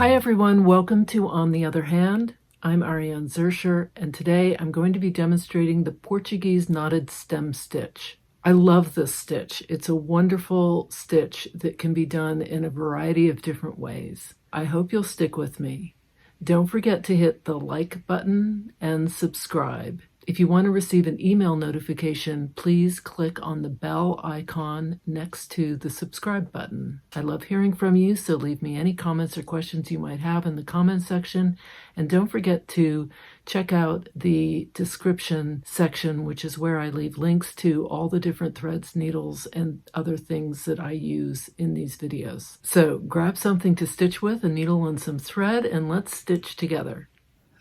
Hi everyone, welcome to On the Other Hand. I'm Ariane Zierscher, and today I'm going to be demonstrating the Portuguese Knotted Stem Stitch. I love this stitch. It's a wonderful stitch that can be done in a variety of different ways. I hope you'll stick with me. Don't forget to hit the like button and subscribe. If you want to receive an email notification, please click on the bell icon next to the subscribe button. I love hearing from you, so leave me any comments or questions you might have in the comment section. And don't forget to check out the description section, which is where I leave links to all the different threads, needles, and other things that I use in these videos. So grab something to stitch with, a needle and some thread, and let's stitch together.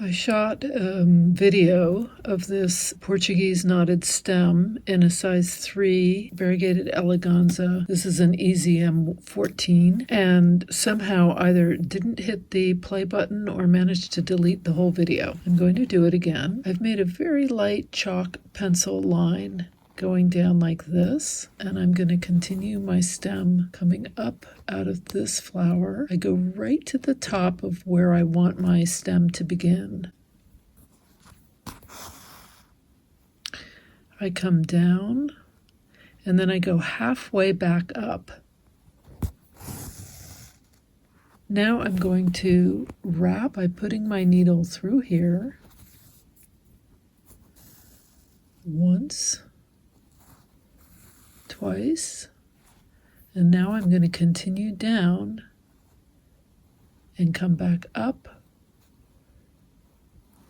I shot a video of this Portuguese knotted stem in a size 3 variegated eleganza. This is an EZM 14, and somehow either didn't hit the play button or managed to delete the whole video. I'm going to do it again. I've made a very light chalk pencil line going down like this, and I'm going to continue my stem coming up out of this flower. I go right to the top of where I want my stem to begin. I come down, and then I go halfway back up. Now I'm going to wrap by putting my needle through here once, twice, and now I'm going to continue down and come back up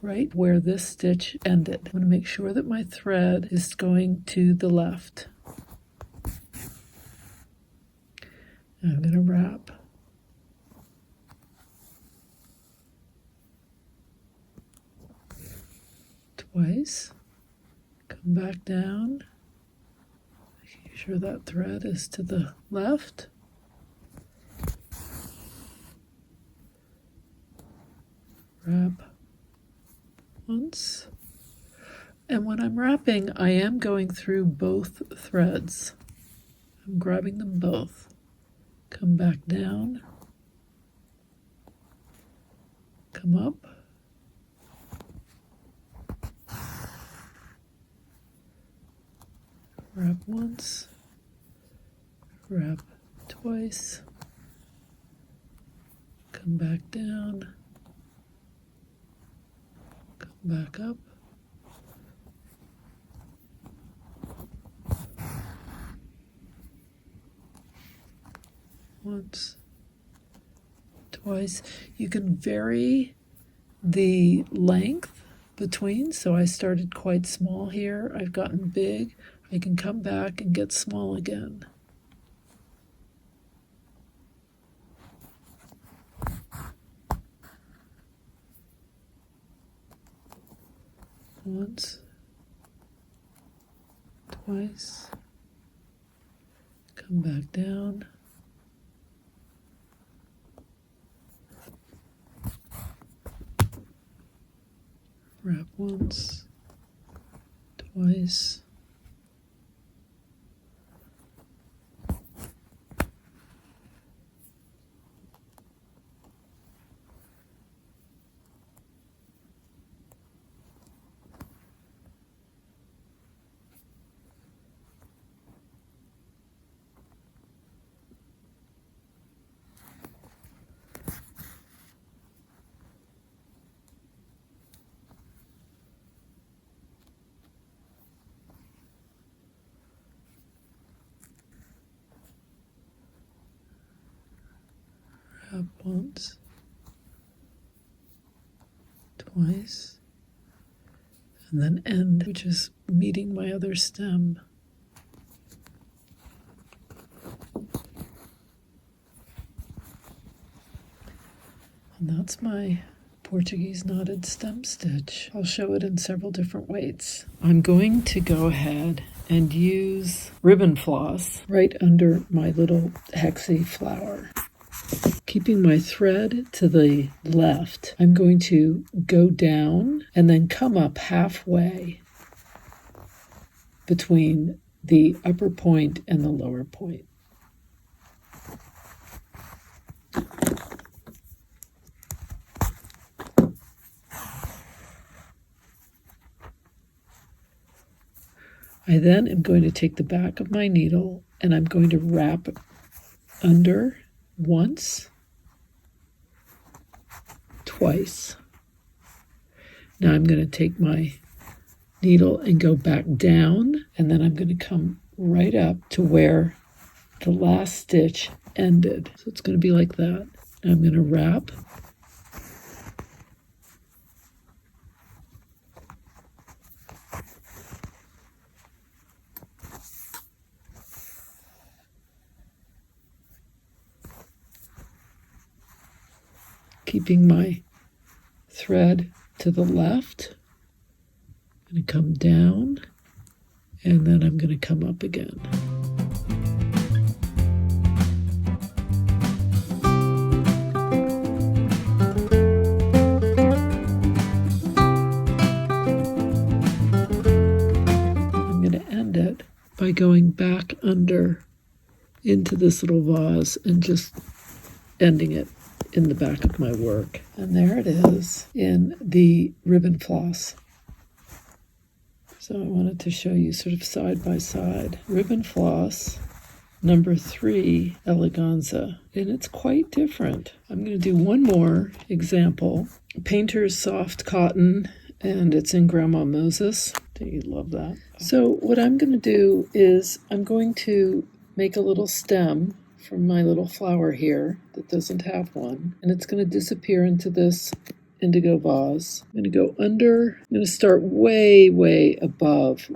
right where this stitch ended. I want to make sure that my thread is going to the left. I'm going to wrap. Twice, come back down. Make sure that thread is to the left. Wrap once. And when I'm wrapping, I am going through both threads. I'm grabbing them both. Come back down. Come up. Wrap once, wrap twice, come back down, come back up, once, twice. You can vary the length between, so I started quite small here, I've gotten big. I can come back and get small again. Once, twice, come back down, wrap once, twice, wrap once, twice, and then end, which is meeting my other stem. And that's my Portuguese knotted stem stitch. I'll show it in several different weights. I'm going to go ahead and use ribbon floss right under my little hexie flower. Keeping my thread to the left, I'm going to go down and then come up halfway between the upper point and the lower point. I then am going to take the back of my needle and I'm going to wrap under once, twice. Now I'm going to take my needle and go back down, and then I'm going to come right up to where the last stitch ended. So it's going to be like that. Now I'm going to wrap. Keeping my thread to the left. I'm going to come down, and then I'm going to come up again. I'm going to end it by going back under into this little vase and just ending it in the back of my work. And there it is in the ribbon floss. So I wanted to show you sort of side by side. Ribbon floss, number 3, eleganza. And it's quite different. I'm going to do one more example. Painter's soft cotton, and it's in Grandma Moses. You love that. So what I'm going to do is I'm going to make a little stem from my little flower here that doesn't have one, and it's going to disappear into this indigo vase. I'm going to go under. I'm going to start way, way above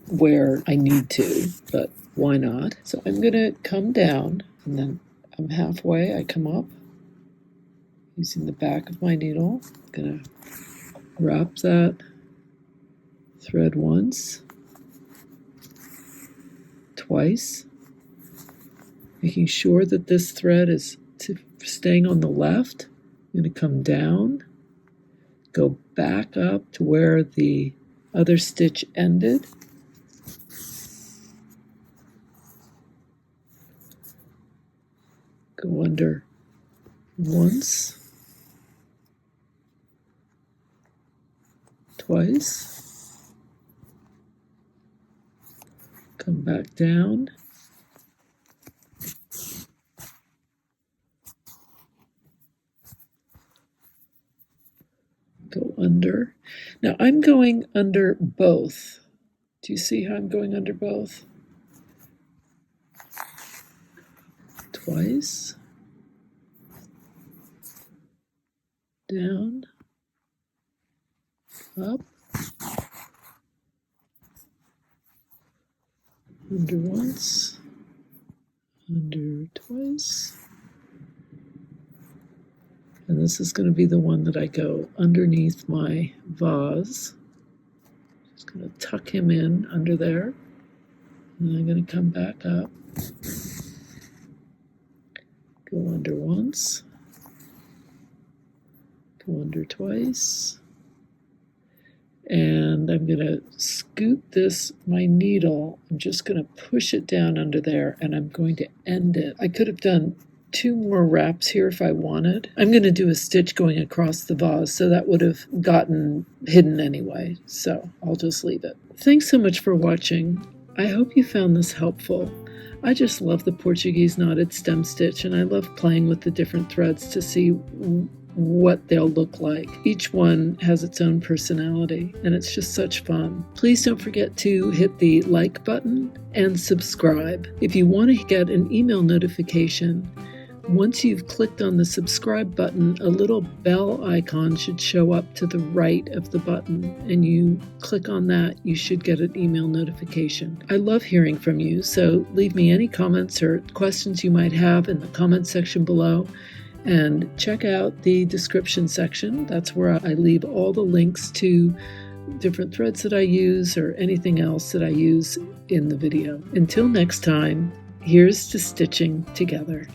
where I need to, but why not? So I'm going to come down, and then I'm halfway. I come up using the back of my needle. I'm going to wrap that thread once, twice, making sure that this thread is staying on the left. I'm going to come down, go back up to where the other stitch ended. Go under once, twice, come back down, go under. Now I'm going under both. Do you see how I'm going under both? Twice, down, up, under once, under twice. And this is going to be the one that I go underneath my vase. Just going to tuck him in under there. And then I'm going to come back up. Go under once. Go under twice. And I'm going to scoop my needle. I'm just going to push it down under there, and I'm going to end it. I could have done 2 more wraps here if I wanted. I'm going to do a stitch going across the vase, so that would have gotten hidden anyway. So I'll just leave it. Thanks so much for watching. I hope you found this helpful. I just love the Portuguese knotted stem stitch, and I love playing with the different threads to see what they'll look like. Each one has its own personality, and it's just such fun. Please don't forget to hit the like button and subscribe. If you want to get an email notification, once you've clicked on the subscribe button, a little bell icon should show up to the right of the button, and you click on that, you should get an email notification. I love hearing from you, so leave me any comments or questions you might have in the comment section below, and check out the description section. That's where I leave all the links to different threads that I use or anything else that I use in the video. Until next time, here's to stitching together.